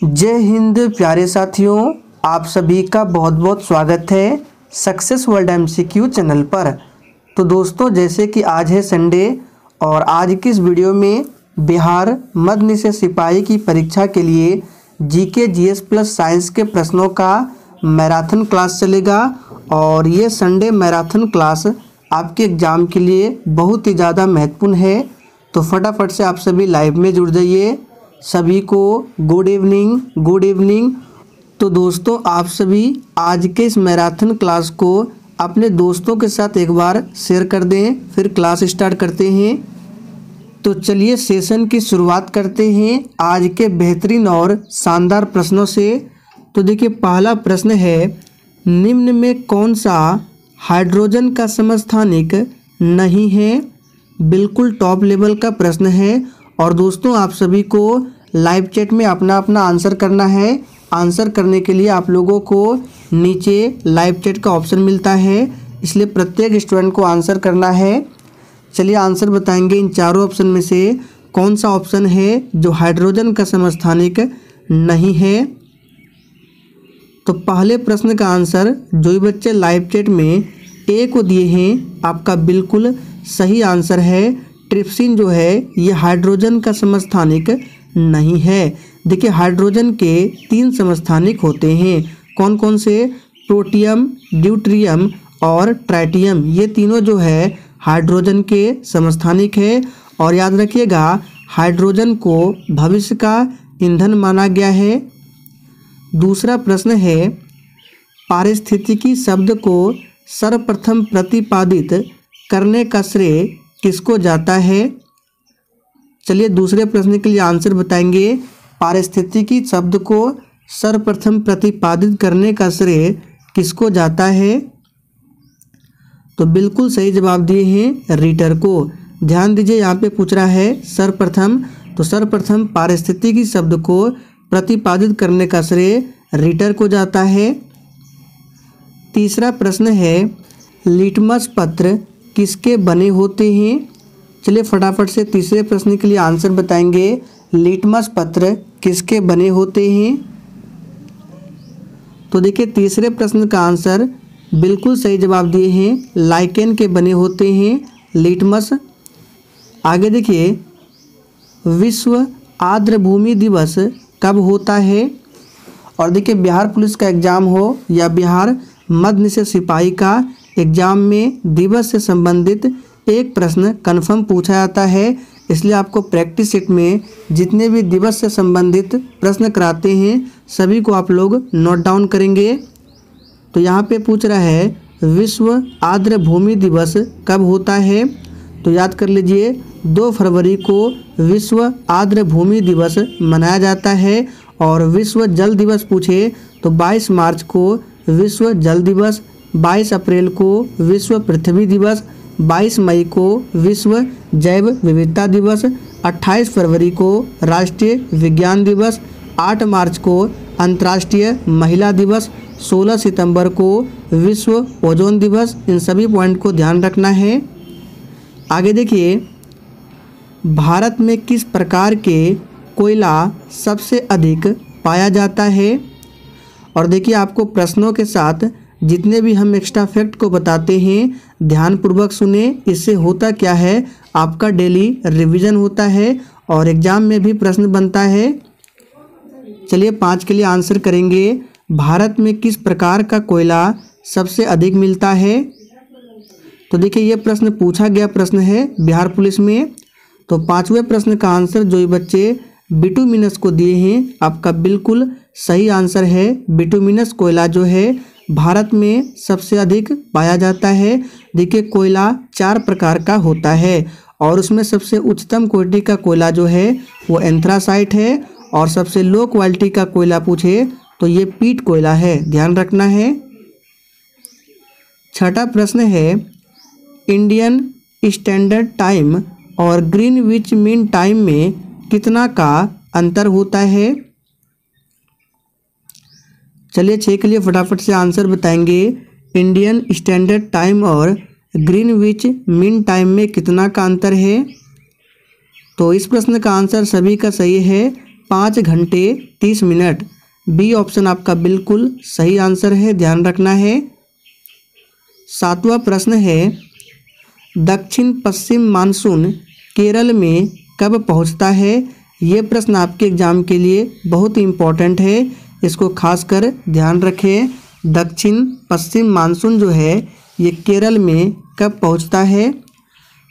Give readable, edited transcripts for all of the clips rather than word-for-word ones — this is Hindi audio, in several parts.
जय हिंद प्यारे साथियों, आप सभी का बहुत बहुत स्वागत है सक्सेस वर्ल्ड एमसीक्यू चैनल पर। तो दोस्तों, जैसे कि आज है संडे और आज की इस वीडियो में बिहार मध्य निषेध सिपाही की परीक्षा के लिए जीके जीएस प्लस साइंस के प्रश्नों का मैराथन क्लास चलेगा। और ये संडे मैराथन क्लास आपके एग्ज़ाम के लिए बहुत ही ज़्यादा महत्वपूर्ण है। तो फटाफट से आप सभी लाइव में जुड़ जाइए। सभी को गुड इवनिंग। तो दोस्तों, आप सभी आज के इस मैराथन क्लास को अपने दोस्तों के साथ एक बार शेयर कर दें, फिर क्लास स्टार्ट करते हैं। तो चलिए सेशन की शुरुआत करते हैं आज के बेहतरीन और शानदार प्रश्नों से। तो देखिए, पहला प्रश्न है, निम्न में कौन सा हाइड्रोजन का समस्थानिक नहीं है? बिल्कुल टॉप लेवल का प्रश्न है। और दोस्तों, आप सभी को लाइव चैट में अपना अपना आंसर करना है। आंसर करने के लिए आप लोगों को नीचे लाइव चैट का ऑप्शन मिलता है, इसलिए प्रत्येक स्टूडेंट को आंसर करना है। चलिए आंसर बताएंगे इन चारों ऑप्शन में से कौन सा ऑप्शन है जो हाइड्रोजन का समस्थानिक नहीं है। तो पहले प्रश्न का आंसर जो भी बच्चे लाइव चैट में ए को दिए हैं, आपका बिल्कुल सही आंसर है। ट्रिप्सिन जो है ये हाइड्रोजन का समस्थानिक नहीं है। देखिए, हाइड्रोजन के 3 समस्थानिक होते हैं। कौन कौन से? प्रोटियम, ड्यूट्रियम और ट्राइटियम। ये तीनों जो है हाइड्रोजन के समस्थानिक है। और याद रखिएगा, हाइड्रोजन को भविष्य का ईंधन माना गया है। दूसरा प्रश्न है, पारिस्थितिकी शब्द को सर्वप्रथम प्रतिपादित करने का श्रेय किसको जाता है? चलिए दूसरे प्रश्न के लिए आंसर बताएंगे। पारिस्थितिकी शब्द को सर्वप्रथम प्रतिपादित करने का श्रेय किसको जाता है? तो बिल्कुल सही जवाब दिए हैं रीटर को। ध्यान दीजिए, यहाँ पे पूछ रहा है सर्वप्रथम, तो सर्वप्रथम पारिस्थितिकी शब्द को प्रतिपादित करने का श्रेय रीटर को जाता है। तीसरा प्रश्न है, लिटमस पत्र किसके बने होते हैं? चलिए फटाफट से तीसरे प्रश्न के लिए आंसर बताएंगे। लिटमस पत्र किसके बने होते हैं? तो देखिए, तीसरे प्रश्न का आंसर बिल्कुल सही जवाब दिए हैं, लाइकेन के बने होते हैं लिटमस। आगे देखिए, विश्व आर्द्रभूमि दिवस कब होता है? और देखिए, बिहार पुलिस का एग्ज़ाम हो या बिहार मध्य निषेध सिपाही का एग्ज़ाम में दिवस से संबंधित एक प्रश्न कन्फर्म पूछा जाता है। इसलिए आपको प्रैक्टिस सेट में जितने भी दिवस से संबंधित प्रश्न कराते हैं सभी को आप लोग नोट डाउन करेंगे। तो यहाँ पे पूछ रहा है, विश्व आर्द्रभूमि दिवस कब होता है? तो याद कर लीजिए, 2 फरवरी को विश्व आर्द्रभूमि दिवस मनाया जाता है। और विश्व जल दिवस पूछे तो 22 मार्च को विश्व जल दिवस, 22 अप्रैल को विश्व पृथ्वी दिवस, 22 मई को विश्व जैव विविधता दिवस, 28 फरवरी को राष्ट्रीय विज्ञान दिवस, 8 मार्च को अंतर्राष्ट्रीय महिला दिवस, 16 सितंबर को विश्व ओजोन दिवस। इन सभी पॉइंट को ध्यान रखना है। आगे देखिए, भारत में किस प्रकार के कोयला सबसे अधिक पाया जाता है? और देखिए, आपको प्रश्नों के साथ जितने भी हम एक्स्ट्रा फैक्ट को बताते हैं ध्यानपूर्वक सुने। इससे होता क्या है, आपका डेली रिवीजन होता है और एग्जाम में भी प्रश्न बनता है। चलिए 5 के लिए आंसर करेंगे। भारत में किस प्रकार का कोयला सबसे अधिक मिलता है? तो देखिए, ये प्रश्न पूछा गया प्रश्न है बिहार पुलिस में। तो 5वें प्रश्न का आंसर जो बच्चे बिटुमिनस को दिए हैं, आपका बिल्कुल सही आंसर है। बिटुमिनस कोयला जो है भारत में सबसे अधिक पाया जाता है। देखिए, कोयला 4 प्रकार का होता है और उसमें सबसे उच्चतम क्वालिटी का कोयला जो है वो एंथ्रासाइट है। और सबसे लो क्वालिटी का कोयला पूछे तो ये पीट कोयला है, ध्यान रखना है। 6ठा प्रश्न है, इंडियन स्टैंडर्ड टाइम और ग्रीनविच मीन टाइम में कितना का अंतर होता है? चलिए 6 के लिए फटाफट से आंसर बताएंगे। इंडियन स्टैंडर्ड टाइम और ग्रीनविच मीन टाइम में कितना का अंतर है? तो इस प्रश्न का आंसर सभी का सही है, 5 घंटे 30 मिनट। बी ऑप्शन आपका बिल्कुल सही आंसर है, ध्यान रखना है। 7वां प्रश्न है, दक्षिण पश्चिम मानसून केरल में कब पहुंचता है? ये प्रश्न आपके एग्जाम के लिए बहुत ही इम्पोर्टेंट है, इसको खासकर ध्यान रखें। दक्षिण पश्चिम मानसून जो है ये केरल में कब पहुंचता है?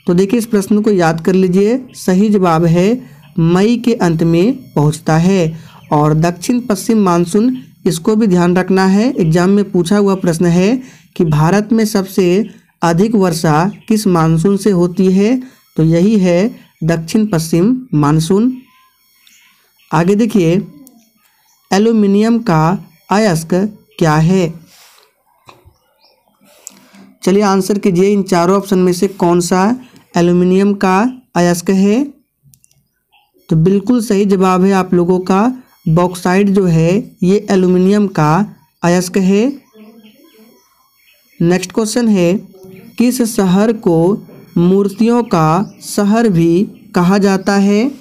तो देखिए इस प्रश्न को याद कर लीजिए। सही जवाब है मई के अंत में पहुंचता है। और दक्षिण पश्चिम मानसून, इसको भी ध्यान रखना है, एग्जाम में पूछा हुआ प्रश्न है कि भारत में सबसे अधिक वर्षा किस मानसून से होती है? तो यही है दक्षिण पश्चिम मानसून। आगे देखिए, एल्यूमिनियम का अयस्क क्या है? चलिए आंसर कीजिए, इन चारों ऑप्शन में से कौन सा एल्यूमिनियम का अयस्क है? तो बिल्कुल सही जवाब है आप लोगों का बॉक्साइट जो है ये एल्यूमिनियम का अयस्क है। नेक्स्ट क्वेश्चन है, किस शहर को मूर्तियों का शहर भी कहा जाता है?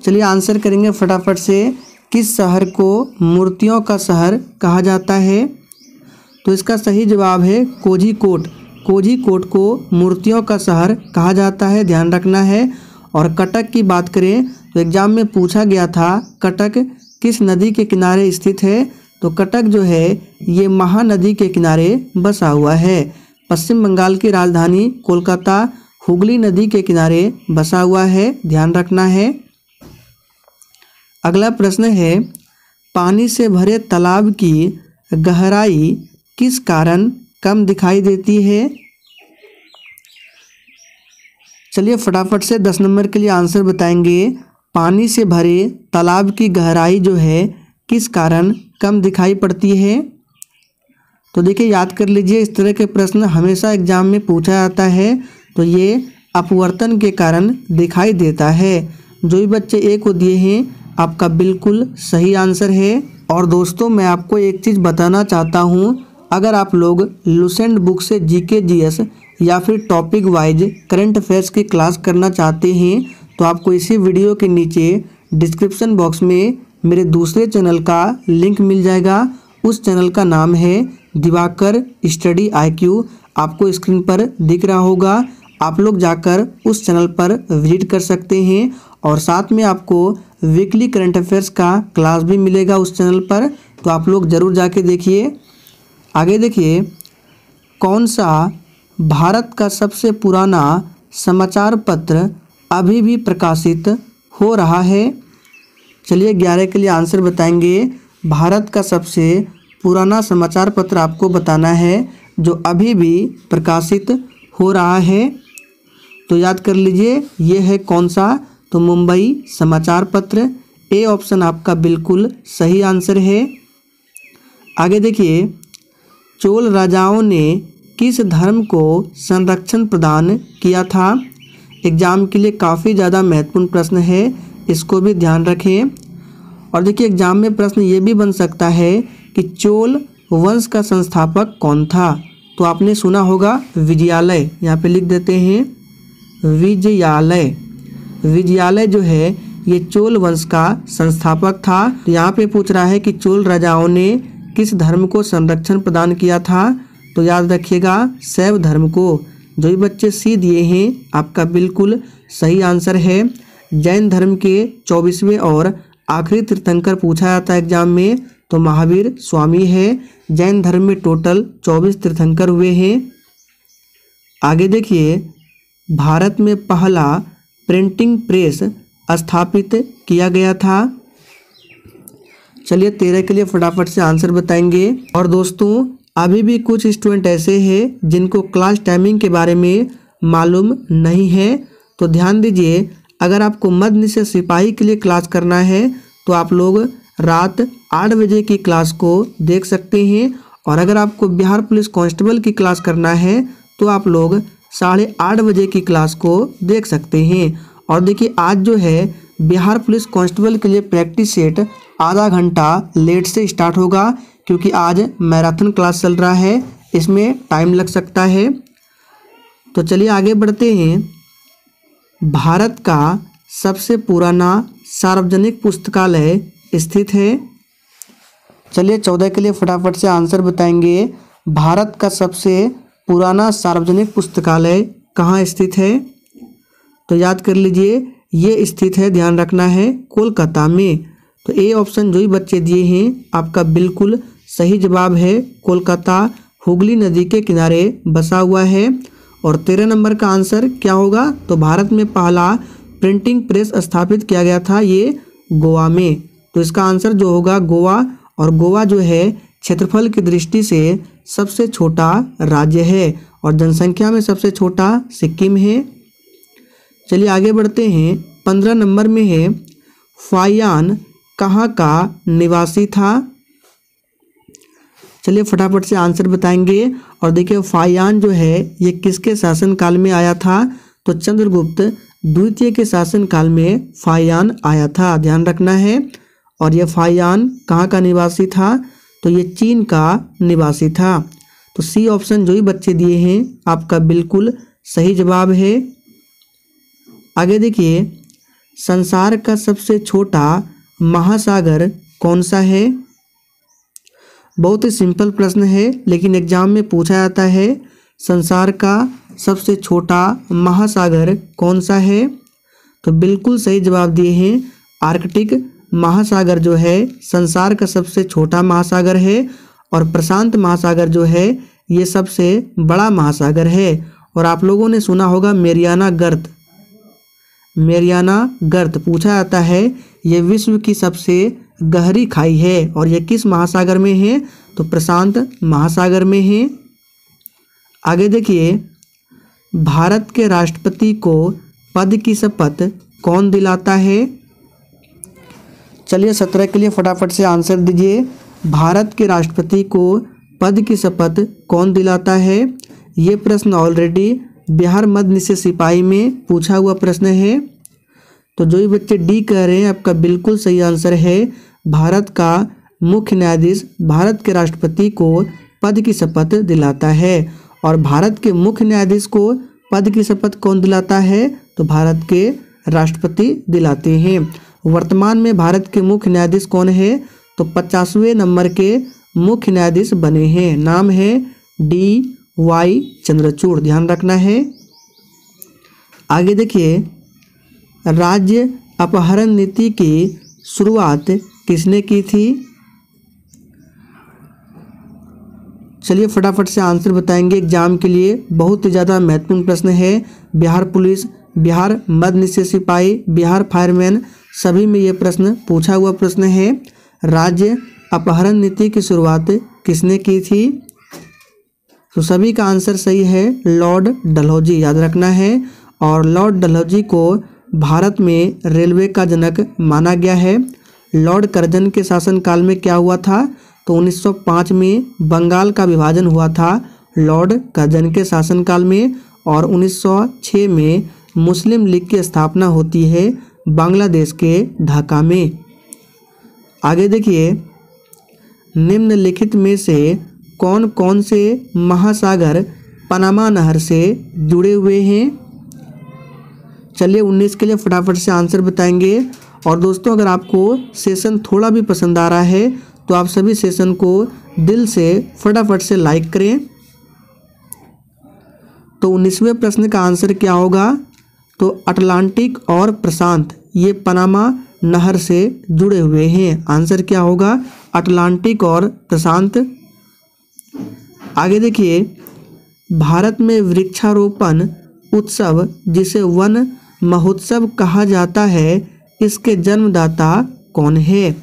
चलिए आंसर करेंगे फटाफट से। किस शहर को मूर्तियों का शहर कहा जाता है? तो इसका सही जवाब है कोझिकोड। कोझिकोड को मूर्तियों का शहर कहा जाता है, ध्यान रखना है। और कटक की बात करें तो एग्जाम में पूछा गया था कटक किस नदी के किनारे स्थित है? तो कटक जो है ये महानदी के किनारे बसा हुआ है। पश्चिम बंगाल की राजधानी कोलकाता हुगली नदी के किनारे बसा हुआ है, ध्यान रखना है। अगला प्रश्न है, पानी से भरे तालाब की गहराई किस कारण कम दिखाई देती है? चलिए फटाफट से 10 नंबर के लिए आंसर बताएंगे। पानी से भरे तालाब की गहराई जो है किस कारण कम दिखाई पड़ती है? तो देखिए याद कर लीजिए, इस तरह के प्रश्न हमेशा एग्जाम में पूछा जाता है। तो ये अपवर्तन के कारण दिखाई देता है। जो भी बच्चे ए को दिए हैं आपका बिल्कुल सही आंसर है। और दोस्तों मैं आपको एक चीज़ बताना चाहता हूँ, अगर आप लोग लुसेंट बुक से जीके जीएस या फिर टॉपिक वाइज करंट अफेयर्स की क्लास करना चाहते हैं तो आपको इसी वीडियो के नीचे डिस्क्रिप्शन बॉक्स में मेरे दूसरे चैनल का लिंक मिल जाएगा। उस चैनल का नाम है दिवाकर स्टडी IQ, आपको स्क्रीन पर दिख रहा होगा। आप लोग जाकर उस चैनल पर विजिट कर सकते हैं और साथ में आपको वीकली करंट अफेयर्स का क्लास भी मिलेगा उस चैनल पर, तो आप लोग ज़रूर जाके देखिए। आगे देखिए, कौन सा भारत का सबसे पुराना समाचार पत्र अभी भी प्रकाशित हो रहा है? चलिए 11 के लिए आंसर बताएंगे। भारत का सबसे पुराना समाचार पत्र आपको बताना है जो अभी भी प्रकाशित हो रहा है। तो याद कर लीजिए ये है कौन सा? तो मुंबई समाचार पत्र। ए ऑप्शन आपका बिल्कुल सही आंसर है। आगे देखिए, चोल राजाओं ने किस धर्म को संरक्षण प्रदान किया था? एग्जाम के लिए काफ़ी ज़्यादा महत्वपूर्ण प्रश्न है, इसको भी ध्यान रखें। और देखिए एग्जाम में प्रश्न ये भी बन सकता है कि चोल वंश का संस्थापक कौन था? तो आपने सुना होगा विजयालय, यहाँ पे लिख देते हैं विजयालय। विजयालय जो है ये चोल वंश का संस्थापक था। तो यहाँ पे पूछ रहा है कि चोल राजाओं ने किस धर्म को संरक्षण प्रदान किया था? तो याद रखिएगा शैव धर्म को। जो भी बच्चे सी दिए हैं आपका बिल्कुल सही आंसर है। जैन धर्म के 24वें और आखिरी तीर्थंकर पूछा जाता है एग्जाम में, तो महावीर स्वामी है। जैन धर्म में टोटल 24 तीर्थंकर हुए हैं। आगे देखिए, भारत में पहला प्रिंटिंग प्रेस स्थापित किया गया था। चलिए 13 के लिए फटाफट से आंसर बताएंगे। और दोस्तों अभी भी कुछ स्टूडेंट ऐसे हैं जिनको क्लास टाइमिंग के बारे में मालूम नहीं है, तो ध्यान दीजिए। अगर आपको मध्य से सिपाही के लिए क्लास करना है तो आप लोग रात 8 बजे की क्लास को देख सकते हैं। और अगर आपको बिहार पुलिस कांस्टेबल की क्लास करना है तो आप लोग 8:30 बजे की क्लास को देख सकते हैं। और देखिए आज जो है बिहार पुलिस कांस्टेबल के लिए प्रैक्टिस सेट आधा घंटा लेट से स्टार्ट होगा, क्योंकि आज मैराथन क्लास चल रहा है, इसमें टाइम लग सकता है। तो चलिए आगे बढ़ते हैं। भारत का सबसे पुराना सार्वजनिक पुस्तकालय स्थित है? चलिए 14 के लिए फटाफट से आंसर बताएंगे। भारत का सबसे पुराना सार्वजनिक पुस्तकालय कहाँ स्थित है? तो याद कर लीजिए, ये स्थित है, ध्यान रखना है, कोलकाता में। तो ए ऑप्शन जो ही बच्चे दिए हैं आपका बिल्कुल सही जवाब है। कोलकाता हुगली नदी के किनारे बसा हुआ है। और 13 नंबर का आंसर क्या होगा? तो भारत में पहला प्रिंटिंग प्रेस स्थापित किया गया था, ये गोवा में। तो इसका आंसर जो होगा गोवा। और गोवा जो है क्षेत्रफल की दृष्टि से सबसे छोटा राज्य है और जनसंख्या में सबसे छोटा सिक्किम है। चलिए आगे बढ़ते हैं। 15 नंबर में है, फाहियान कहाँ का निवासी था? चलिए फटाफट से आंसर बताएंगे। और देखिए फाहियान जो है ये किसके शासनकाल में आया था? तो चंद्रगुप्त द्वितीय के शासनकाल में फाहियान आया था, ध्यान रखना है। और ये फाहियान कहाँ का निवासी था? तो ये चीन का निवासी था। तो सी ऑप्शन जो ही बच्चे दिए हैं आपका बिल्कुल सही जवाब है। आगे देखिए, संसार का सबसे छोटा महासागर कौन सा है? बहुत ही सिंपल प्रश्न है, लेकिन एग्जाम में पूछा जाता है। संसार का सबसे छोटा महासागर कौन सा है? तो बिल्कुल सही जवाब दिए हैं, आर्कटिक महासागर जो है संसार का सबसे छोटा महासागर है। और प्रशांत महासागर जो है ये सबसे बड़ा महासागर है। और आप लोगों ने सुना होगा मेरियाना गर्त। मेरियाना गर्त पूछा जाता है, ये विश्व की सबसे गहरी खाई है और ये किस महासागर में है? तो प्रशांत महासागर में है। आगे देखिए, भारत के राष्ट्रपति को पद की शपथ कौन दिलाता है? चलिए 17 के लिए फटाफट से आंसर दीजिए। भारत के राष्ट्रपति को पद की शपथ कौन दिलाता है? ये प्रश्न ऑलरेडी बिहार मध्य निषेध सिपाही में पूछा हुआ प्रश्न है। तो जो ही बच्चे डी कह रहे हैं आपका बिल्कुल सही आंसर है। भारत का मुख्य न्यायाधीश भारत के राष्ट्रपति को पद की शपथ दिलाता है। और भारत के मुख्य न्यायाधीश को पद की शपथ कौन दिलाता है? तो भारत के राष्ट्रपति दिलाते हैं। वर्तमान में भारत के मुख्य न्यायाधीश कौन है? तो 50वें नंबर के मुख्य न्यायाधीश बने हैं, नाम है DY चंद्रचूड़, ध्यान रखना है। आगे देखिए, राज्य अपहरण नीति की शुरुआत किसने की थी? चलिए फटाफट से आंसर बताएंगे, एग्जाम के लिए बहुत ही ज़्यादा महत्वपूर्ण प्रश्न है। बिहार पुलिस, बिहार मध्य निषेध सिपाही, बिहार फायरमैन, सभी में ये प्रश्न पूछा हुआ प्रश्न है। राज्य अपहरण नीति की शुरुआत किसने की थी? तो सभी का आंसर सही है, लॉर्ड डलहौजी, याद रखना है। और लॉर्ड डलहौजी को भारत में रेलवे का जनक माना गया है। लॉर्ड कर्जन के शासनकाल में क्या हुआ था? तो 1905 में बंगाल का विभाजन हुआ था लॉर्ड कर्जन के शासनकाल में। और 1906 में मुस्लिम लीग की स्थापना होती है बांग्लादेश के ढाका में। आगे देखिए, निम्नलिखित में से कौन कौन से महासागर पनामा नहर से जुड़े हुए हैं? चलिए 19 के लिए फटाफट से आंसर बताएंगे। और दोस्तों अगर आपको सेशन थोड़ा भी पसंद आ रहा है तो आप सभी सेशन को दिल से फटाफट से लाइक करें। तो 19वें प्रश्न का आंसर क्या होगा? तो अटलांटिक और प्रशांत ये पनामा नहर से जुड़े हुए हैं। आंसर क्या होगा? अटलांटिक और प्रशांत। आगे देखिए, भारत में वृक्षारोपण उत्सव जिसे वन महोत्सव कहा जाता है, इसके जन्मदाता कौन है?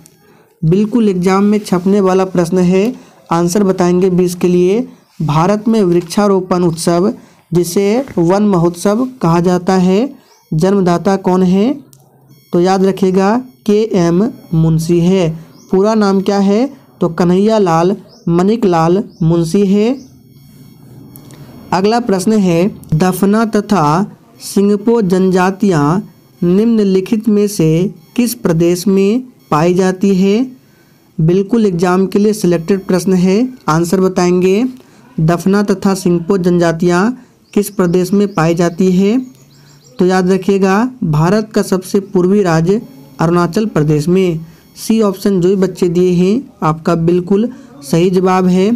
बिल्कुल एग्जाम में छपने वाला प्रश्न है, आंसर बताएंगे 20 के लिए। भारत में वृक्षारोपण उत्सव जिसे वन महोत्सव कहा जाता है, जन्मदाता कौन है? तो याद रखिएगा KM मुंशी है। पूरा नाम क्या है? तो कन्हैया लाल मनिकलाल मुंशी है। अगला प्रश्न है, दफना तथा सिंगपो जनजातियाँ निम्नलिखित में से किस प्रदेश में पाई जाती है? बिल्कुल एग्जाम के लिए सिलेक्टेड प्रश्न है, आंसर बताएंगे। दफना तथा सिंगपो जनजातियाँ किस प्रदेश में पाई जाती है? तो याद रखिएगा भारत का सबसे पूर्वी राज्य अरुणाचल प्रदेश में। सी ऑप्शन जो भी बच्चे दिए हैं आपका बिल्कुल सही जवाब है।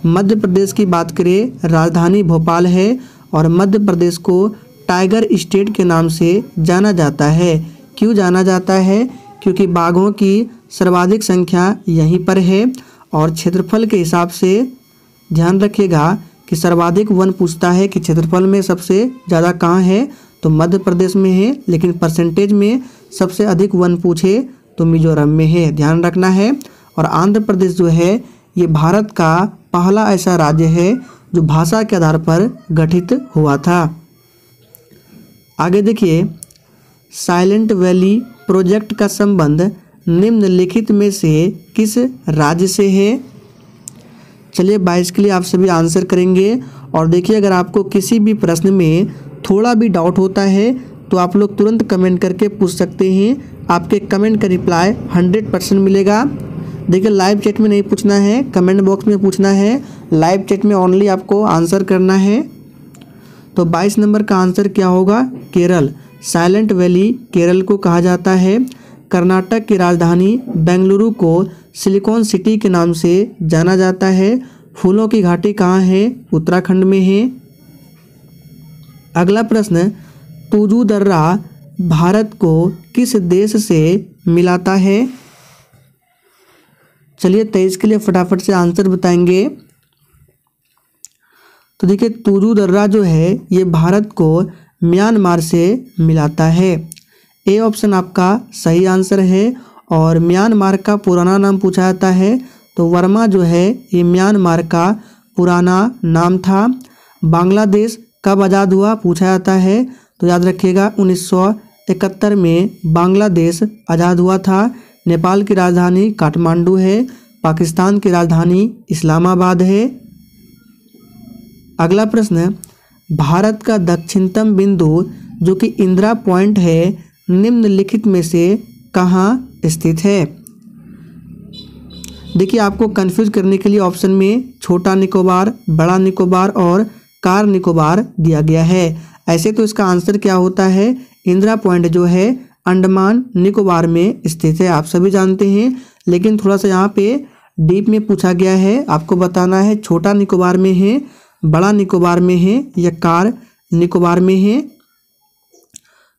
मध्य प्रदेश की बात करें, राजधानी भोपाल है और मध्य प्रदेश को टाइगर स्टेट के नाम से जाना जाता है। क्यों जाना जाता है? क्योंकि बाघों की सर्वाधिक संख्या यहीं पर है और क्षेत्रफल के हिसाब से ध्यान रखिएगा कि सर्वाधिक वन पूछता है कि क्षेत्रफल में सबसे ज़्यादा कहाँ है, तो मध्य प्रदेश में है, लेकिन परसेंटेज में सबसे अधिक वन पूछे तो मिजोरम में है, ध्यान रखना है। और आंध्र प्रदेश जो है ये भारत का पहला ऐसा राज्य है जो भाषा के आधार पर गठित हुआ था। आगे देखिए, साइलेंट वैली प्रोजेक्ट का संबंध निम्नलिखित में से किस राज्य से है? चलिए 22 के लिए आप सभी आंसर करेंगे। और देखिए, अगर आपको किसी भी प्रश्न में थोड़ा भी डाउट होता है तो आप लोग तुरंत कमेंट करके पूछ सकते हैं। आपके कमेंट का रिप्लाई 100% मिलेगा। देखिए, लाइव चैट में नहीं पूछना है, कमेंट बॉक्स में पूछना है। लाइव चैट में ओनली आपको आंसर करना है। तो 22 नंबर का आंसर क्या होगा? केरल। साइलेंट वैली केरल को कहा जाता है। कर्नाटक की राजधानी बेंगलुरु को सिलिकॉन सिटी के नाम से जाना जाता है। फूलों की घाटी कहाँ है? उत्तराखंड में है। अगला प्रश्न, तुजू दर्रा भारत को किस देश से मिलाता है? चलिए 23 के लिए फटाफट से आंसर बताएंगे। तो देखिए, तुजू दर्रा जो है ये भारत को म्यांमार से मिलाता है। ए ऑप्शन आपका सही आंसर है। और म्यांमार का पुराना नाम पूछा जाता है तो वर्मा जो है ये म्यांमार का पुराना नाम था। बांग्लादेश कब आज़ाद हुआ पूछा जाता है तो याद रखिएगा 1971 में बांग्लादेश आज़ाद हुआ था। नेपाल की राजधानी काठमांडू है। पाकिस्तान की राजधानी इस्लामाबाद है। अगला प्रश्न, भारत का दक्षिणतम बिंदु जो कि इंदिरा पॉइंट है निम्नलिखित में से कहाँ स्थित है? देखिए, आपको कंफ्यूज करने के लिए ऑप्शन में छोटा निकोबार, बड़ा निकोबार और कार निकोबार दिया गया है। ऐसे तो इसका आंसर क्या होता है? इंदिरा पॉइंट जो है अंडमान निकोबार में स्थित है, आप सभी जानते हैं। लेकिन थोड़ा सा यहाँ पे डीप में पूछा गया है, आपको बताना है छोटा निकोबार में है, बड़ा निकोबार में है या कार निकोबार में है।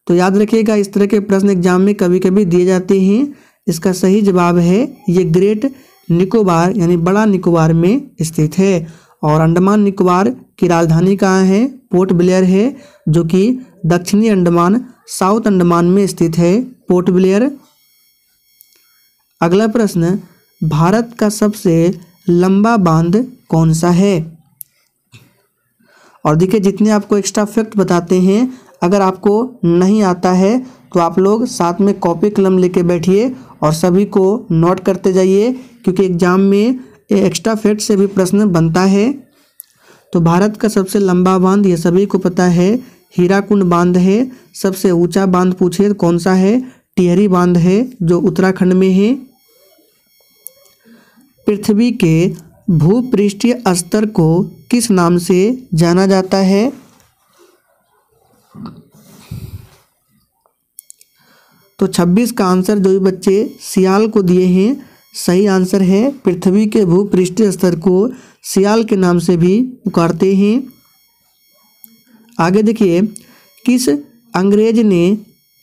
तो याद रखिएगा, इस तरह के प्रश्न एग्जाम में कभी कभी दिए जाते हैं। इसका सही जवाब है ये ग्रेट निकोबार यानी बड़ा निकोबार में स्थित है। और अंडमान निकोबार की राजधानी कहाँ है? पोर्ट ब्लेयर है, जो कि दक्षिणी अंडमान साउथ अंडमान में स्थित है, पोर्ट ब्लेयर। अगला प्रश्न, भारत का सबसे लंबा बांध कौन सा है? और देखिए, जितने आपको एक्स्ट्रा फैक्ट बताते हैं, अगर आपको नहीं आता है तो आप लोग साथ में कॉपी कलम लेके बैठिए और सभी को नोट करते जाइए, क्योंकि एग्जाम में एक्स्ट्रा फैक्ट से भी प्रश्न बनता है। तो भारत का सबसे लंबा बांध ये सभी को पता है, हीराकुंड बांध है। सबसे ऊंचा बांध पूछे तो कौन सा है? टिहरी बांध है, जो उत्तराखंड में है। पृथ्वी के भूपृष्ठीय स्तर को किस नाम से जाना जाता है? तो 26 का आंसर जो भी बच्चे सियाल को दिए हैं सही आंसर है। पृथ्वी के भूपृष्ठीय स्तर को सियाल के नाम से भी पुकारते हैं। आगे देखिए, किस अंग्रेज ने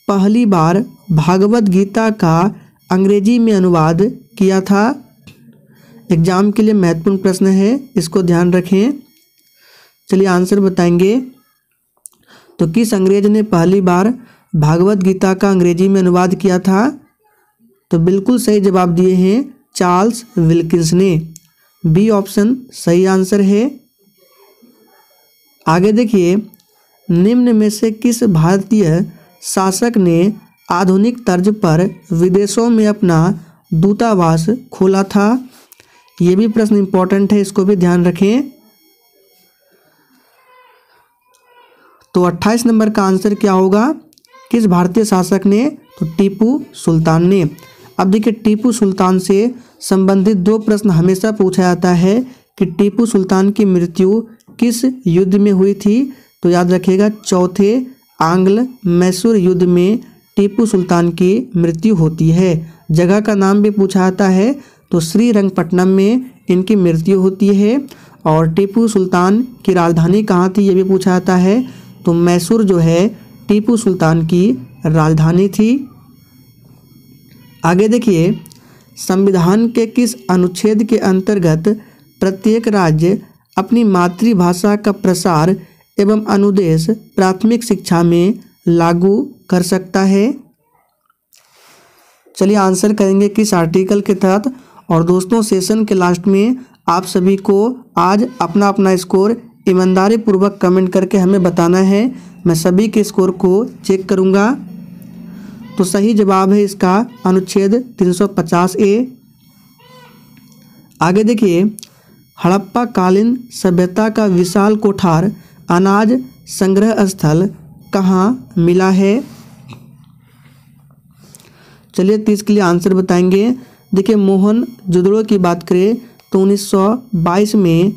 पहली बार भागवत गीता का अंग्रेजी में अनुवाद किया था? एग्जाम के लिए महत्वपूर्ण प्रश्न है, इसको ध्यान रखें। चलिए आंसर बताएंगे। तो किस अंग्रेज ने पहली बार भागवत गीता का अंग्रेजी में अनुवाद किया था? तो बिल्कुल सही जवाब दिए हैं चार्ल्स विल्किंस ने। बी ऑप्शन सही आंसर है। आगे देखिए, निम्न में से किस भारतीय शासक ने आधुनिक तर्ज पर विदेशों में अपना दूतावास खोला था? ये भी प्रश्न इंपॉर्टेंट है, इसको भी ध्यान रखें। तो 28 नंबर का आंसर क्या होगा? किस भारतीय शासक ने? तो टीपू सुल्तान ने। अब देखिए, टीपू सुल्तान से संबंधित 2 प्रश्न हमेशा पूछा जाता है कि टीपू सुल्तान की मृत्यु किस युद्ध में हुई थी? तो याद रखिएगा, चौथे आंग्ल मैसूर युद्ध में टीपू सुल्तान की मृत्यु होती है। जगह का नाम भी पूछा जाता है तो श्रीरंगपट्टनम में इनकी मृत्यु होती है। और टीपू सुल्तान की राजधानी कहाँ थी ये भी पूछा जाता है, तो मैसूर जो है टीपू सुल्तान की राजधानी थी। आगे देखिए, संविधान के किस अनुच्छेद के अंतर्गत प्रत्येक राज्य अपनी मातृभाषा का प्रसार एवं अनुदेश प्राथमिक शिक्षा में लागू कर सकता है? चलिए आंसर करेंगे किस आर्टिकल के तहत। और दोस्तों सेशन के लास्ट में आप सभी को आज अपना अपना स्कोर ईमानदारी पूर्वक कमेंट करके हमें बताना है। मैं सभी के स्कोर को चेक करूंगा। तो सही जवाब है इसका अनुच्छेद 350A। आगे देखिए, हड़प्पा कालीन सभ्यता का विशाल कोठार अनाज संग्रह स्थल कहाँ मिला है? चलिए 30 के लिए आंसर बताएंगे। देखिए, मोहनजोदड़ो की बात करें तो 1922 में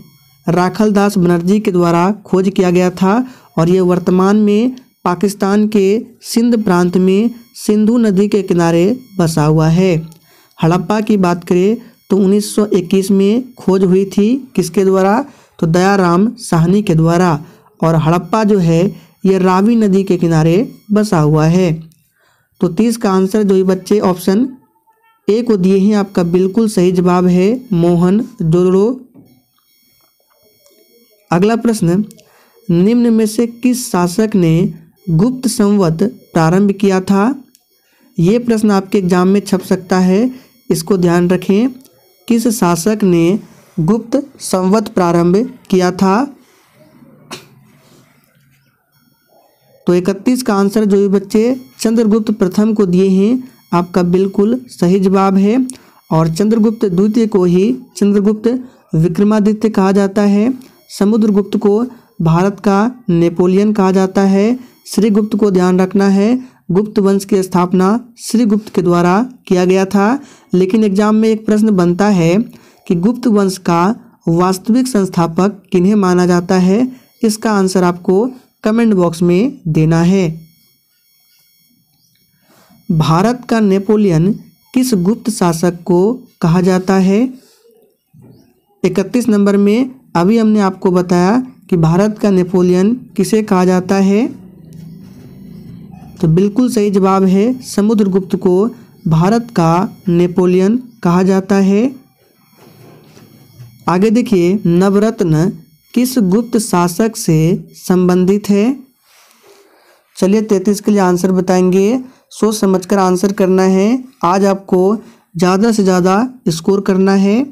राखलदास बनर्जी के द्वारा खोज किया गया था और ये वर्तमान में पाकिस्तान के सिंध प्रांत में सिंधु नदी के किनारे बसा हुआ है। हड़प्पा की बात करें तो 1921 में खोज हुई थी, किसके द्वारा? तो दयाराम साहनी के द्वारा। और हड़प्पा जो है ये रावी नदी के किनारे बसा हुआ है। तो 30 का आंसर जो ही बच्चे ऑप्शन ए को दिए हैं आपका बिल्कुल सही जवाब है मोहनजोदड़ो। अगला प्रश्न, निम्न में से किस शासक ने गुप्त संवत प्रारंभ किया था? ये प्रश्न आपके एग्जाम में छप सकता है, इसको ध्यान रखें। किस शासक ने गुप्त संवत प्रारंभ किया था? तो 31 का आंसर जो भी बच्चे चंद्रगुप्त प्रथम को दिए हैं आपका बिल्कुल सही जवाब है। और चंद्रगुप्त द्वितीय को ही चंद्रगुप्त विक्रमादित्य कहा जाता है। समुद्रगुप्त को भारत का नेपोलियन कहा जाता है। श्रीगुप्त को ध्यान रखना है, गुप्त वंश की स्थापना श्रीगुप्त के द्वारा किया गया था। लेकिन एग्जाम में एक प्रश्न बनता है कि गुप्त वंश का वास्तविक संस्थापक किन्हें माना जाता है? इसका आंसर आपको कमेंट बॉक्स में देना है। भारत का नेपोलियन किस गुप्त शासक को कहा जाता है? 31 नंबर में अभी हमने आपको बताया कि भारत का नेपोलियन किसे कहा जाता है। तो बिल्कुल सही जवाब है समुद्रगुप्त को भारत का नेपोलियन कहा जाता है। आगे देखिए, नवरत्न किस गुप्त शासक से संबंधित है? चलिए 33 के लिए आंसर बताएंगे। सोच समझकर आंसर करना है, आज आपको ज़्यादा से ज़्यादा स्कोर करना है।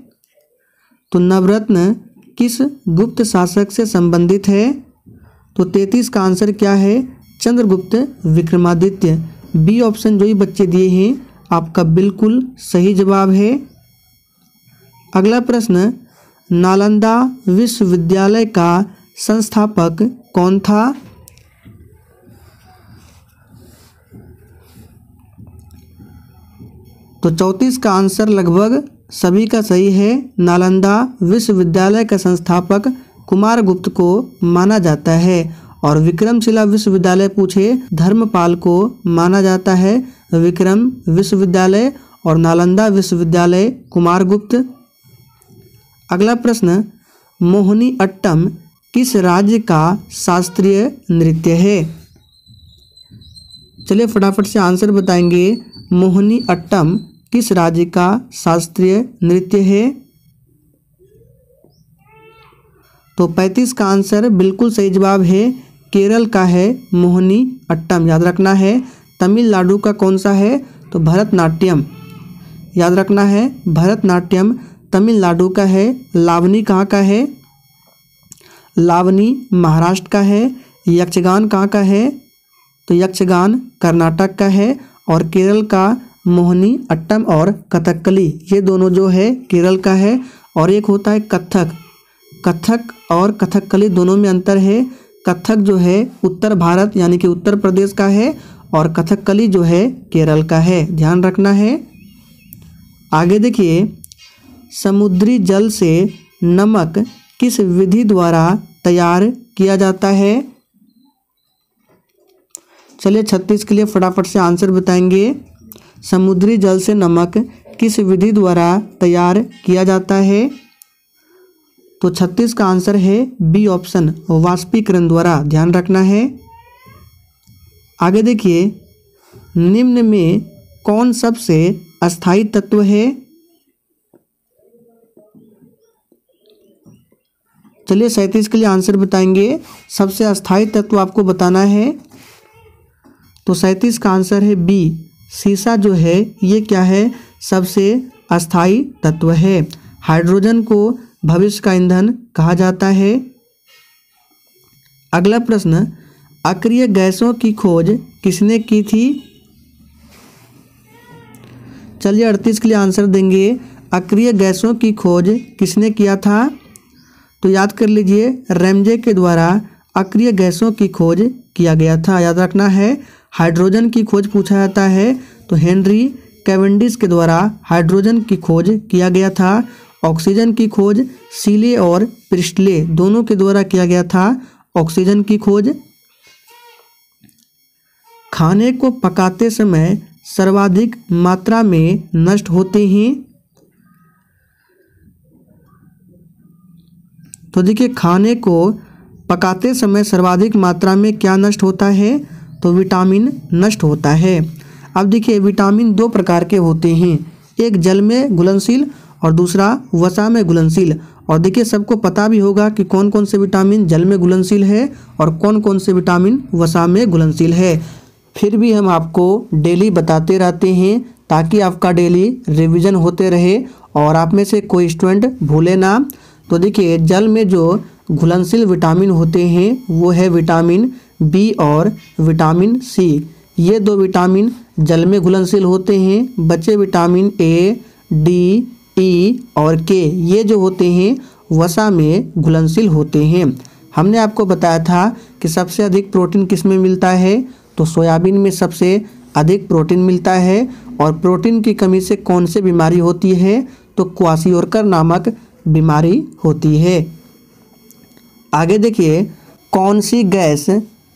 तो नवरत्न किस गुप्त शासक से संबंधित है? तो 33 का आंसर क्या है? चंद्रगुप्त विक्रमादित्य। बी ऑप्शन जो ही बच्चे दिए हैं आपका बिल्कुल सही जवाब है। अगला प्रश्न, नालंदा विश्वविद्यालय का संस्थापक कौन था? तो 34 का आंसर लगभग सभी का सही है। नालंदा विश्वविद्यालय का संस्थापक कुमारगुप्त को माना जाता है। और विक्रमशिला विश्वविद्यालय पूछे धर्मपाल को माना जाता है। विक्रम विश्वविद्यालय और नालंदा विश्वविद्यालय कुमारगुप्त। अगला प्रश्न, मोहिनी अट्टम किस राज्य का शास्त्रीय नृत्य है? चलिए फटाफट से आंसर बताएंगे। मोहिनी अट्टम किस राज्य का शास्त्रीय नृत्य है? तो 35 का आंसर बिल्कुल सही जवाब है, केरल का है मोहिनी अट्टम। याद रखना है। तमिलनाडु का कौन सा है? तो भरतनाट्यम। याद रखना है भरतनाट्यम तमिलनाडु का है। लावनी कहाँ का है? लावनी महाराष्ट्र का है। यक्षगान कहाँ का है? तो यक्षगान कर्नाटक का है। और केरल का मोहिनी अट्टम और कथकली, ये दोनों जो है केरल का है। और एक होता है कथक। कथक और कथकली दोनों में अंतर है। कथक जो है उत्तर भारत यानी कि उत्तर प्रदेश का है और कथकली जो है केरल का है, ध्यान रखना है। आगे देखिए, समुद्री जल से नमक किस विधि द्वारा तैयार किया जाता है? चलिए 36 के लिए फटाफट से आंसर बताएंगे। समुद्री जल से नमक किस विधि द्वारा तैयार किया जाता है? तो 36 का आंसर है बी ऑप्शन, वाष्पीकरण द्वारा, ध्यान रखना है। आगे देखिए, निम्न में कौन सबसे अस्थायी तत्व है? चलिए 37 के लिए आंसर बताएंगे। सबसे अस्थायी तत्व आपको बताना है। तो 37 का आंसर है बी, सीसा जो है ये क्या है? सबसे अस्थायी तत्व है। हाइड्रोजन को भविष्य का ईंधन कहा जाता है। अगला प्रश्न, अक्रिय गैसों की खोज किसने की थी? चलिए 38 के लिए आंसर देंगे। अक्रिय गैसों की खोज किसने किया था? तो याद कर लीजिए, रैमजे के द्वारा अक्रिय गैसों की खोज किया गया था। याद रखना है। हाइड्रोजन की खोज पूछा जाता है तो हेनरी कैवेंडिश के द्वारा हाइड्रोजन की खोज किया गया था। ऑक्सीजन की खोज सीले और प्रिस्टले दोनों के द्वारा किया गया था ऑक्सीजन की खोज। खाने को पकाते समय सर्वाधिक मात्रा में नष्ट होते हैं। तो देखिए, खाने को पकाते समय सर्वाधिक मात्रा में क्या नष्ट होता है? तो विटामिन नष्ट होता है। अब देखिए, विटामिन दो प्रकार के होते हैं, एक जल में घुलनशील और दूसरा वसा में घुलनशील। और देखिए, सबको पता भी होगा कि कौन कौन से विटामिन जल में घुलनशील है और कौन कौन से विटामिन वसा में घुलनशील है। फिर भी हम आपको डेली बताते रहते हैं ताकि आपका डेली रिवीजन होते रहे और आप में से कोई स्टूडेंट भूले ना। तो देखिए, जल में जो घुलनशील विटामिन होते हैं वो है विटामिन बी और विटामिन सी। ये दो विटामिन जल में घुलनशील होते हैं। बचे विटामिन ए, डी, ई और के, ये जो होते हैं वसा में घुलनशील होते हैं। हमने आपको बताया था कि सबसे अधिक प्रोटीन किस में मिलता है? तो सोयाबीन में सबसे अधिक प्रोटीन मिलता है। और प्रोटीन की कमी से कौन सी बीमारी होती है? तो क्वाशियोरकर नामक बीमारी होती है। आगे देखिए, कौन सी गैस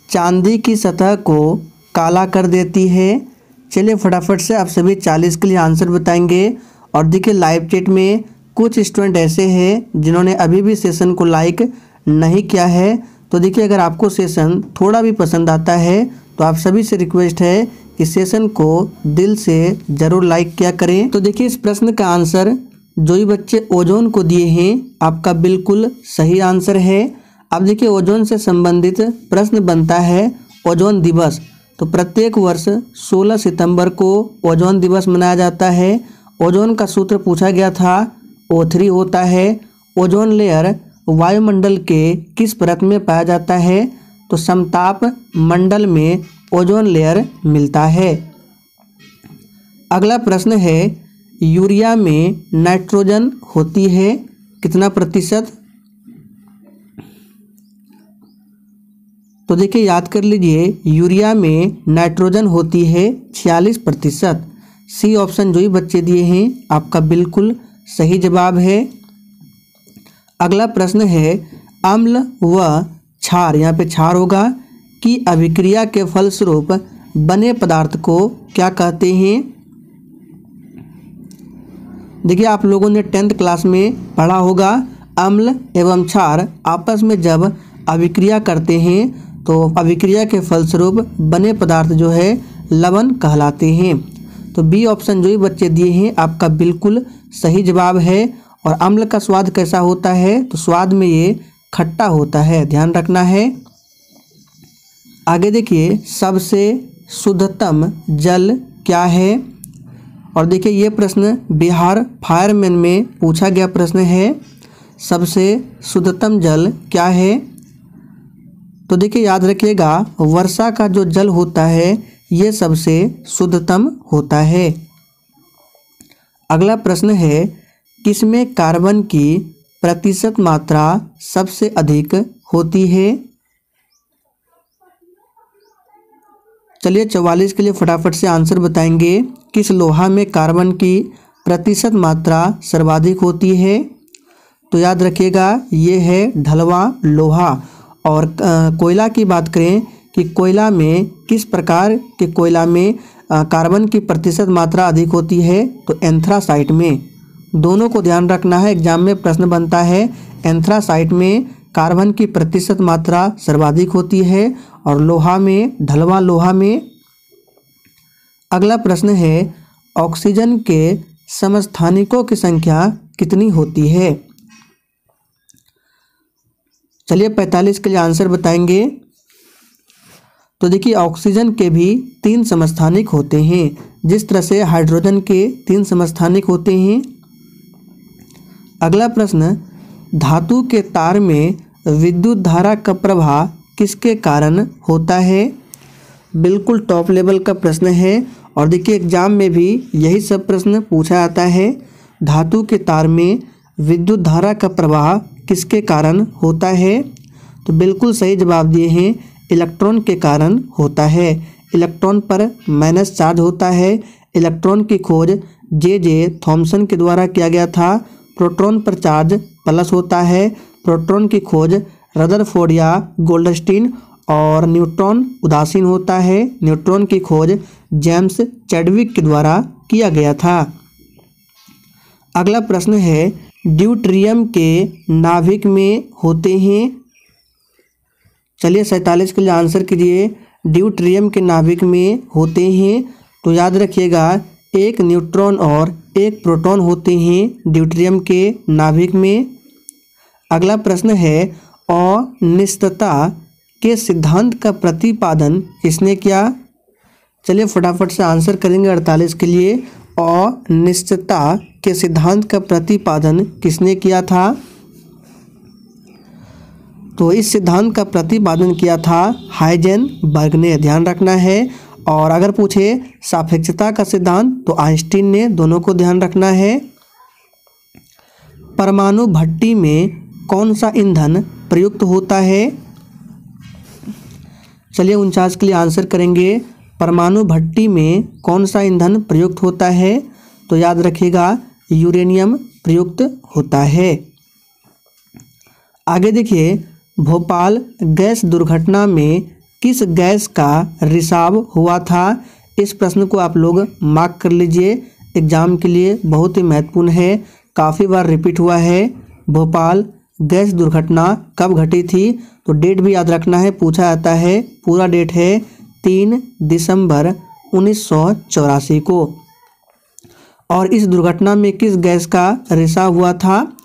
चांदी की सतह को काला कर देती है? चलिए फटाफट से आप सभी 40 के लिए आंसर बताएंगे। और देखिए, लाइव चैट में कुछ स्टूडेंट ऐसे हैं जिन्होंने अभी भी सेशन को लाइक नहीं किया है। तो देखिए, अगर आपको सेशन थोड़ा भी पसंद आता है तो आप सभी से रिक्वेस्ट है कि सेशन को दिल से ज़रूर लाइक किया करें। तो देखिए, इस प्रश्न का आंसर जो ही बच्चे ओजोन को दिए हैं आपका बिल्कुल सही आंसर है। अब देखिए, ओजोन से संबंधित प्रश्न बनता है ओजोन दिवस। तो प्रत्येक वर्ष 16 सितंबर को ओजोन दिवस मनाया जाता है। ओजोन का सूत्र पूछा गया था, O3 होता है। ओजोन लेयर वायुमंडल के किस परत में पाया जाता है? तो समताप मंडल में ओजोन लेयर मिलता है। अगला प्रश्न है, यूरिया में नाइट्रोजन होती है कितना प्रतिशत? तो देखिए, याद कर लीजिए, यूरिया में नाइट्रोजन होती है 46%। सी ऑप्शन जो ही बच्चे दिए हैं आपका बिल्कुल सही जवाब है। अगला प्रश्न है, अम्ल व क्षार, यहाँ पे क्षार होगा, की अभिक्रिया के फलस्वरूप बने पदार्थ को क्या कहते हैं? देखिए, आप लोगों ने 10th क्लास में पढ़ा होगा, अम्ल एवं क्षार आपस में जब अभिक्रिया करते हैं तो अभिक्रिया के फलस्वरूप बने पदार्थ जो है लवण कहलाते हैं। तो बी ऑप्शन जो ही बच्चे दिए हैं आपका बिल्कुल सही जवाब है। और अम्ल का स्वाद कैसा होता है? तो स्वाद में ये खट्टा होता है, ध्यान रखना है। आगे देखिए, सबसे शुद्धतम जल क्या है? और देखिए, ये प्रश्न बिहार फायरमैन में पूछा गया प्रश्न है, सबसे शुद्धतम जल क्या है? तो देखिए, याद रखिएगा, वर्षा का जो जल होता है ये सबसे शुद्धतम होता है। अगला प्रश्न है, किसमें कार्बन की प्रतिशत मात्रा सबसे अधिक होती है? चलिए 44 के लिए फटाफट से आंसर बताएंगे। किस लोहा में कार्बन की प्रतिशत मात्रा सर्वाधिक होती है? तो याद रखिएगा, ये है ढलवां लोहा। और कोयला की बात करें, कि कोयला में किस प्रकार के कोयला में कार्बन की प्रतिशत मात्रा अधिक होती है, तो एंथ्रासाइट में। दोनों को ध्यान रखना है, एग्जाम में प्रश्न बनता है। एंथ्रासाइट में कार्बन की प्रतिशत मात्रा सर्वाधिक होती है और लोहा में, ढलवां लोहा में। अगला प्रश्न है, ऑक्सीजन के समस्थानिकों की संख्या कितनी होती है? चलिए 45 के लिए आंसर बताएंगे। तो देखिए, ऑक्सीजन के भी 3 समस्थानिक होते हैं, जिस तरह से हाइड्रोजन के 3 समस्थानिक होते हैं। अगला प्रश्न, धातु के तार में विद्युत धारा का प्रवाह किसके कारण होता है? बिल्कुल टॉप लेवल का प्रश्न है और देखिए एग्जाम में भी यही सब प्रश्न पूछा जाता है। धातु के तार में विद्युत धारा का प्रवाह किसके कारण होता है? तो बिल्कुल सही जवाब दिए हैं, इलेक्ट्रॉन के कारण होता है। इलेक्ट्रॉन पर माइनस चार्ज होता है। इलेक्ट्रॉन की खोज जे थॉमसन के द्वारा किया गया था। प्रोटॉन पर चार्ज प्लस होता है। प्रोटॉन की खोज रदरफोर्ड या गोल्डस्टीन, और न्यूट्रॉन उदासीन होता है। न्यूट्रॉन की खोज जेम्स चैडविक के द्वारा किया गया था। अगला प्रश्न है, ड्यूटेरियम के नाभिक में होते हैं। चलिए 47 के लिए आंसर कीजिए। ड्यूटेरियम के नाभिक में होते हैं, तो याद रखिएगा एक न्यूट्रॉन और एक प्रोटॉन होते हैं ड्यूटेरियम के नाभिक में। अगला प्रश्न है, अनिश्चितता के सिद्धांत का प्रतिपादन किसने किया? चलिए फटाफट से आंसर करेंगे 48 के लिए। अनिश्चितता के सिद्धांत का प्रतिपादन किसने किया था? तो इस सिद्धांत का प्रतिपादन किया था हाइजेनबर्ग ने, ध्यान रखना है। और अगर पूछे सापेक्षता का सिद्धांत तो आइंस्टीन ने, दोनों को ध्यान रखना है। परमाणु भट्टी में कौन सा ईंधन प्रयुक्त होता है? चलिए 49 के लिए आंसर करेंगे। परमाणु भट्टी में कौन सा ईंधन प्रयुक्त होता है? तो याद रखिएगा यूरेनियम प्रयुक्त होता है। आगे देखिए, भोपाल गैस दुर्घटना में किस गैस का रिसाव हुआ था? इस प्रश्न को आप लोग मार्क कर लीजिए, एग्जाम के लिए बहुत ही महत्वपूर्ण है, काफ़ी बार रिपीट हुआ है। भोपाल गैस दुर्घटना कब घटी थी? तो डेट भी याद रखना है, पूछा जाता है। पूरा डेट है 3 दिसंबर 1984 को। और इस दुर्घटना में किस गैस का रिसाव हुआ था?